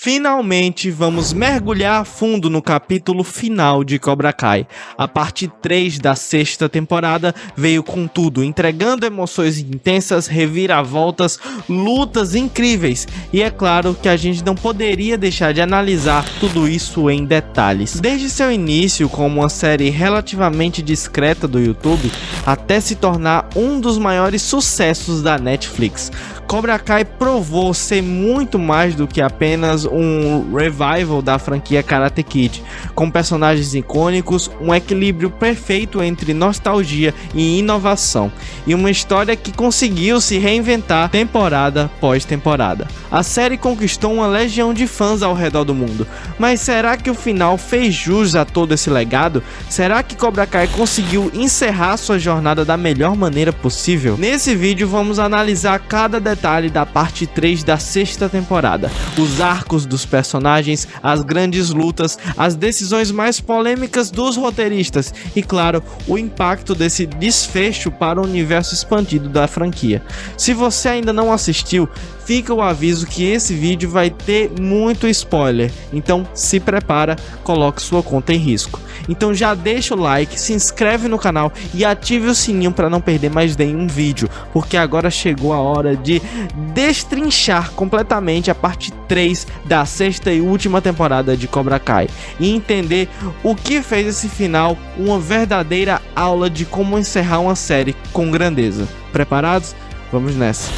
Finalmente vamos mergulhar a fundo no capítulo final de Cobra Kai. A parte 3 da 6ª temporada veio com tudo, entregando emoções intensas, reviravoltas, lutas incríveis. E é claro que a gente não poderia deixar de analisar tudo isso em detalhes. Desde seu início como uma série relativamente discreta do YouTube, até se tornar um dos maiores sucessos da Netflix. Cobra Kai provou ser muito mais do que apenas um revival da franquia Karate Kid, com personagens icônicos, um equilíbrio perfeito entre nostalgia e inovação, e uma história que conseguiu se reinventar temporada após temporada. A série conquistou uma legião de fãs ao redor do mundo, mas será que o final fez jus a todo esse legado? Será que Cobra Kai conseguiu encerrar sua jornada da melhor maneira possível? Nesse vídeo vamos analisar cada detalhe da parte 3 da 6ª temporada, os arcos dos personagens, as grandes lutas, as decisões mais polêmicas dos roteiristas e, claro, o impacto desse desfecho para o universo expandido da franquia. Se você ainda não assistiu, fica o aviso que esse vídeo vai ter muito spoiler, então se prepara, coloque sua conta em risco. Então já deixa o like, se inscreve no canal e ative o sininho para não perder mais nenhum vídeo, porque agora chegou a hora de destrinchar completamente a parte 3 da 6ª e última temporada de Cobra Kai e entender o que fez esse final uma verdadeira aula de como encerrar uma série com grandeza. Preparados? Vamos nessa!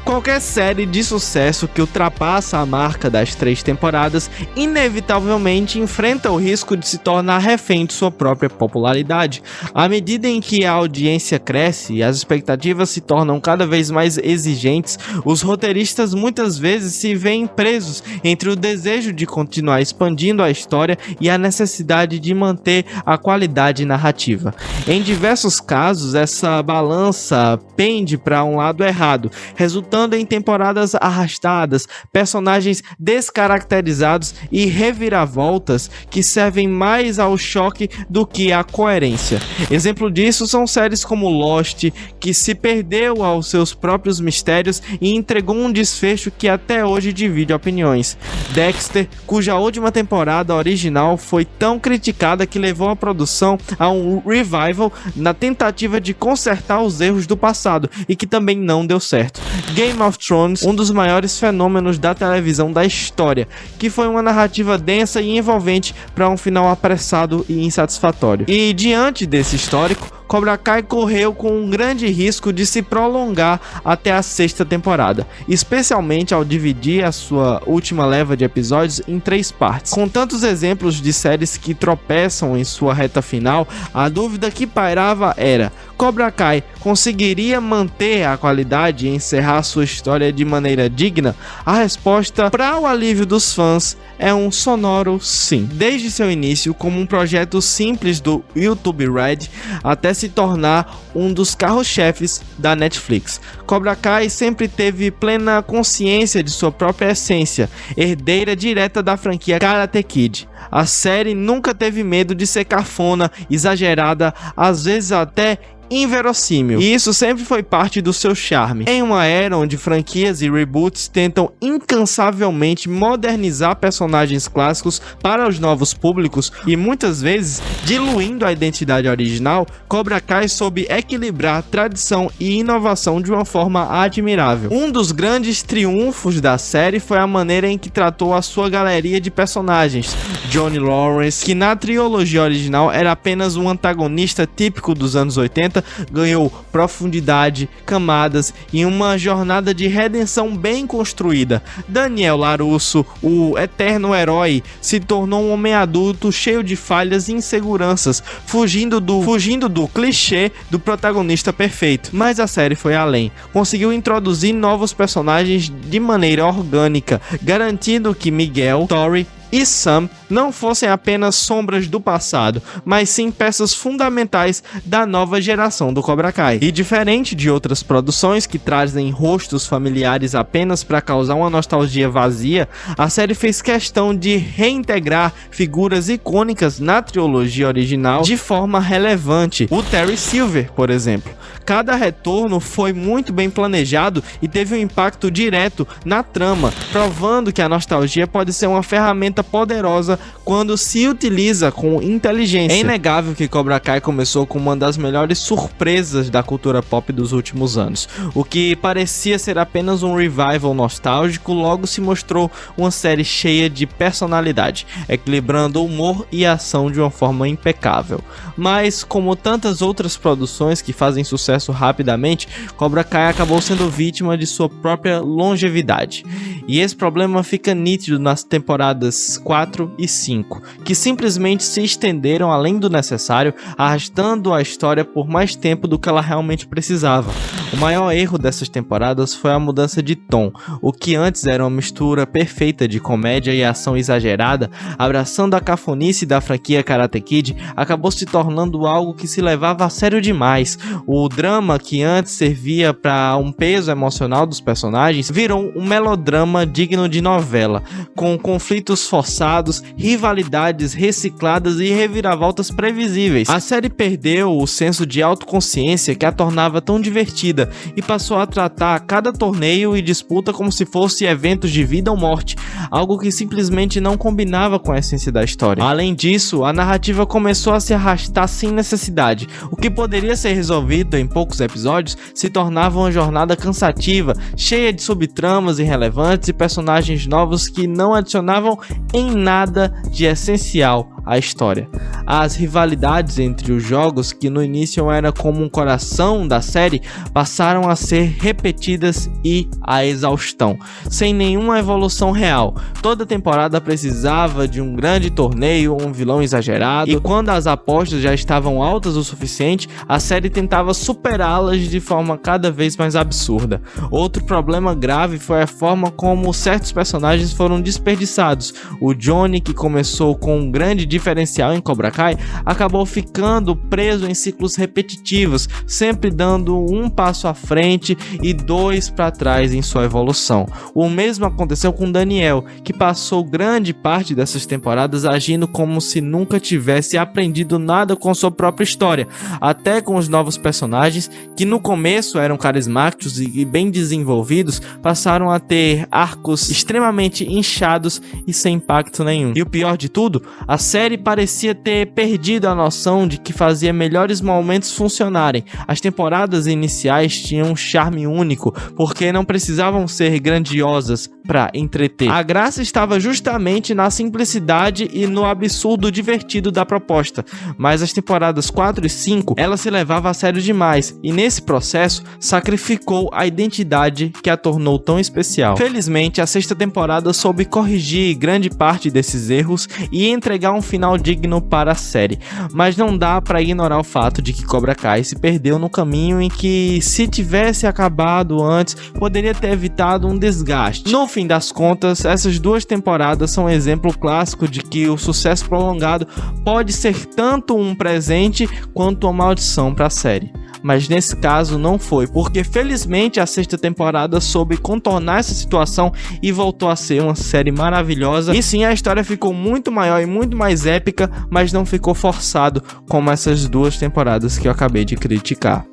Qualquer série de sucesso que ultrapassa a marca das 3 temporadas inevitavelmente enfrenta o risco de se tornar refém de sua própria popularidade. À medida em que a audiência cresce e as expectativas se tornam cada vez mais exigentes, os roteiristas muitas vezes se veem presos entre o desejo de continuar expandindo a história e a necessidade de manter a qualidade narrativa. Em diversos casos, essa balança pende para um lado errado, resultando em temporadas arrastadas, personagens descaracterizados e reviravoltas que servem mais ao choque do que à coerência. Exemplo disso são séries como Lost, que se perdeu aos seus próprios mistérios e entregou um desfecho que até hoje divide opiniões. Dexter, cuja última temporada original foi tão criticada que levou a produção a um revival na tentativa de consertar os erros do passado e que também não deu certo. Game of Thrones, um dos maiores fenômenos da televisão da história, que foi uma narrativa densa e envolvente para um final apressado e insatisfatório. E diante desse histórico, Cobra Kai correu com um grande risco de se prolongar até a 6ª temporada, especialmente ao dividir a sua última leva de episódios em 3 partes. Com tantos exemplos de séries que tropeçam em sua reta final, a dúvida que pairava era: Cobra Kai conseguiria manter a qualidade e encerrar sua história de maneira digna? A resposta, para o alívio dos fãs, é um sonoro sim. Desde seu início como um projeto simples do YouTube Red até se tornar um dos carros-chefes da Netflix, Cobra Kai sempre teve plena consciência de sua própria essência, herdeira direta da franquia Karate Kid. A série nunca teve medo de ser cafona, exagerada, às vezes até inverossímil, e isso sempre foi parte do seu charme. Em uma era onde franquias e reboots tentam incansavelmente modernizar personagens clássicos para os novos públicos e muitas vezes diluindo a identidade original, Cobra Kai soube equilibrar tradição e inovação de uma forma admirável. Um dos grandes triunfos da série foi a maneira em que tratou a sua galeria de personagens. Johnny Lawrence, que na trilogia original era apenas um antagonista típico dos anos 80, ganhou profundidade, camadas e uma jornada de redenção bem construída. Daniel LaRusso, o eterno herói, se tornou um homem adulto cheio de falhas e inseguranças, fugindo do clichê do protagonista perfeito. Mas a série foi além, conseguiu introduzir novos personagens de maneira orgânica, garantindo que Miguel, Tori, e Sam não fossem apenas sombras do passado, mas sim peças fundamentais da nova geração do Cobra Kai. E diferente de outras produções que trazem rostos familiares apenas para causar uma nostalgia vazia, a série fez questão de reintegrar figuras icônicas na trilogia original de forma relevante. O Terry Silver, por exemplo. Cada retorno foi muito bem planejado e teve um impacto direto na trama, provando que a nostalgia pode ser uma ferramenta poderosa quando se utiliza com inteligência. É inegável que Cobra Kai começou com uma das melhores surpresas da cultura pop dos últimos anos. O que parecia ser apenas um revival nostálgico, logo se mostrou uma série cheia de personalidade, equilibrando humor e ação de uma forma impecável. Mas, como tantas outras produções que fazem sucesso rapidamente, Cobra Kai acabou sendo vítima de sua própria longevidade. E esse problema fica nítido nas temporadas 4 e 5, que simplesmente se estenderam além do necessário, arrastando a história por mais tempo do que ela realmente precisava. O maior erro dessas temporadas foi a mudança de tom. O que antes era uma mistura perfeita de comédia e ação exagerada, abraçando a cafonice da franquia Karate Kid, acabou se tornando algo que se levava a sério demais. O drama que antes servia para um peso emocional dos personagens virou um melodrama digno de novela, com conflitos forçados, rivalidades recicladas e reviravoltas previsíveis. A série perdeu o senso de autoconsciência que a tornava tão divertida e passou a tratar cada torneio e disputa como se fosse eventos de vida ou morte, algo que simplesmente não combinava com a essência da história. Além disso, a narrativa começou a se arrastar sem necessidade. O que poderia ser resolvido em poucos episódios se tornava uma jornada cansativa, cheia de subtramas irrelevantes e personagens novos que não adicionavam em nada de essencial à história. As rivalidades entre os jogos, que no início eram como um coração da série, passaram a ser repetidas e à exaustão, sem nenhuma evolução real. Toda temporada precisava de um grande torneio, um vilão exagerado, e quando as apostas já estavam altas o suficiente, a série tentava superá-las de forma cada vez mais absurda. Outro problema grave foi a forma como certos personagens foram desperdiçados. O Johnny, que começou com um grande diferencial em Cobra Kai, acabou ficando preso em ciclos repetitivos, sempre dando um passo à frente e dois para trás em sua evolução. O mesmo aconteceu com Daniel, que passou grande parte dessas temporadas agindo como se nunca tivesse aprendido nada com sua própria história, até com os novos personagens, que no começo eram carismáticos e bem desenvolvidos, passaram a ter arcos extremamente inchados e sem impacto nenhum. E o pior de tudo, a série parecia ter perdido a noção de que fazia melhores momentos funcionarem. As temporadas iniciais tinham um charme único, porque não precisavam ser grandiosas para entreter. A graça estava justamente na simplicidade e no absurdo divertido da proposta, mas as temporadas 4 e 5, ela se levava a sério demais, e nesse processo sacrificou a identidade que a tornou tão especial. Felizmente, a sexta temporada soube corrigir grande parte desses erros e entregar um final digno para a série, mas não dá para ignorar o fato de que Cobra Kai se perdeu no caminho em que, se tivesse acabado antes, poderia ter evitado um desgaste. No fim das contas, essas duas temporadas são um exemplo clássico de que o sucesso prolongado pode ser tanto um presente quanto uma maldição para a série. Mas nesse caso não foi, porque felizmente a sexta temporada soube contornar essa situação e voltou a ser uma série maravilhosa. E sim, a história ficou muito maior e muito mais épica, mas não ficou forçado como essas duas temporadas que eu acabei de criticar.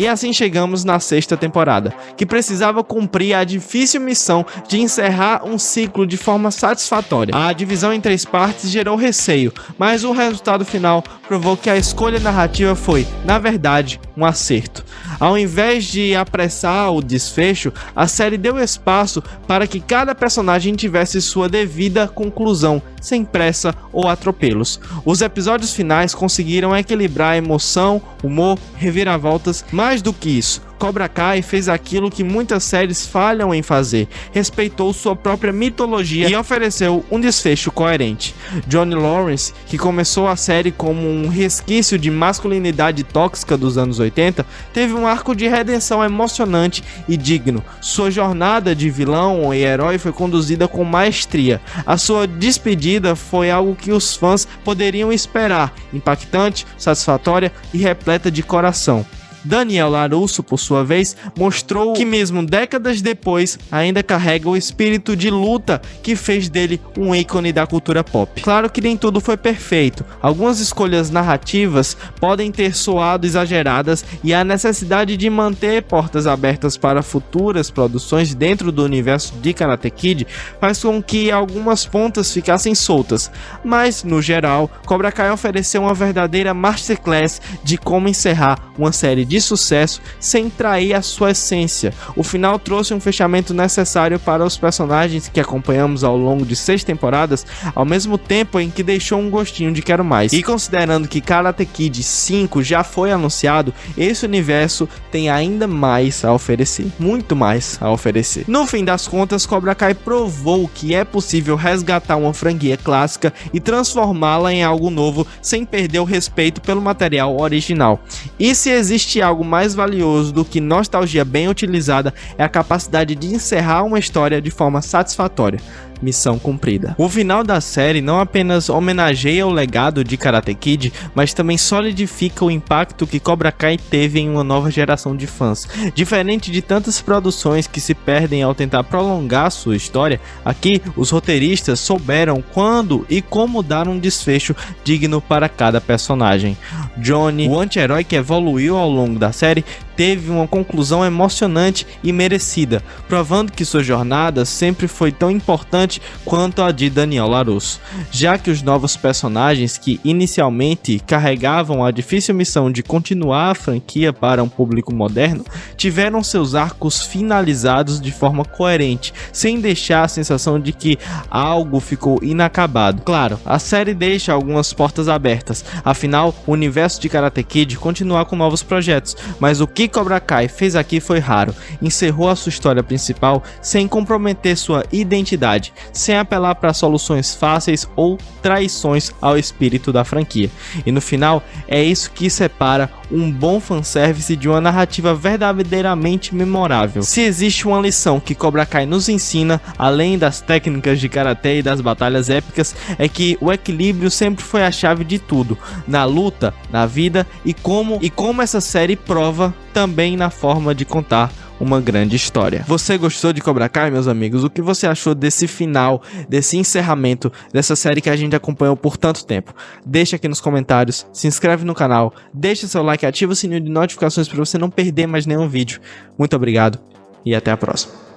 E assim chegamos na sexta temporada, que precisava cumprir a difícil missão de encerrar um ciclo de forma satisfatória. A divisão em 3 partes gerou receio, mas o resultado final provou que a escolha narrativa foi, na verdade, um acerto. Ao invés de apressar o desfecho, a série deu espaço para que cada personagem tivesse sua devida conclusão, sem pressa ou atropelos. Os episódios finais conseguiram equilibrar a emoção, humor, reviravoltas. Mais do que isso, Cobra Kai fez aquilo que muitas séries falham em fazer, respeitou sua própria mitologia e ofereceu um desfecho coerente. Johnny Lawrence, que começou a série como um resquício de masculinidade tóxica dos anos 80, teve um arco de redenção emocionante e digno. Sua jornada de vilão e herói foi conduzida com maestria. A sua despedida foi algo que os fãs poderiam esperar, impactante, satisfatória e repleta de coração. Daniel LaRusso, por sua vez, mostrou que mesmo décadas depois, ainda carrega o espírito de luta que fez dele um ícone da cultura pop. Claro que nem tudo foi perfeito, algumas escolhas narrativas podem ter soado exageradas e a necessidade de manter portas abertas para futuras produções dentro do universo de Karate Kid faz com que algumas pontas ficassem soltas, mas, no geral, Cobra Kai ofereceu uma verdadeira masterclass de como encerrar uma série de sucesso sem trair a sua essência. O final trouxe um fechamento necessário para os personagens que acompanhamos ao longo de 6 temporadas, ao mesmo tempo em que deixou um gostinho de quero mais. E considerando que Karate Kid 5 já foi anunciado, esse universo tem ainda mais a oferecer, muito mais a oferecer. No fim das contas, Cobra Kai provou que é possível resgatar uma franquia clássica e transformá-la em algo novo sem perder o respeito pelo material original. E se existe algo mais valioso do que nostalgia bem utilizada, é a capacidade de encerrar uma história de forma satisfatória. Missão cumprida. O final da série não apenas homenageia o legado de Karate Kid, mas também solidifica o impacto que Cobra Kai teve em uma nova geração de fãs. Diferente de tantas produções que se perdem ao tentar prolongar sua história, aqui os roteiristas souberam quando e como dar um desfecho digno para cada personagem. Johnny, o anti-herói que evoluiu ao longo da série, teve uma conclusão emocionante e merecida, provando que sua jornada sempre foi tão importante quanto a de Daniel LaRusso, já que os novos personagens que inicialmente carregavam a difícil missão de continuar a franquia para um público moderno, tiveram seus arcos finalizados de forma coerente, sem deixar a sensação de que algo ficou inacabado. Claro, a série deixa algumas portas abertas, afinal, o universo de Karate Kid continua com novos projetos, mas o que Cobra Kai fez aqui foi raro, encerrou a sua história principal sem comprometer sua identidade, sem apelar para soluções fáceis ou traições ao espírito da franquia. E no final, é isso que separa um bom fanservice de uma narrativa verdadeiramente memorável. Se existe uma lição que Cobra Kai nos ensina, além das técnicas de karatê e das batalhas épicas, é que o equilíbrio sempre foi a chave de tudo, na luta, na vida e como essa série prova também na forma de contar uma grande história. Você gostou de Cobra Kai, meus amigos? O que você achou desse final, desse encerramento, dessa série que a gente acompanhou por tanto tempo? Deixa aqui nos comentários, se inscreve no canal, deixa seu like, ativa o sininho de notificações para você não perder mais nenhum vídeo. Muito obrigado e até a próxima.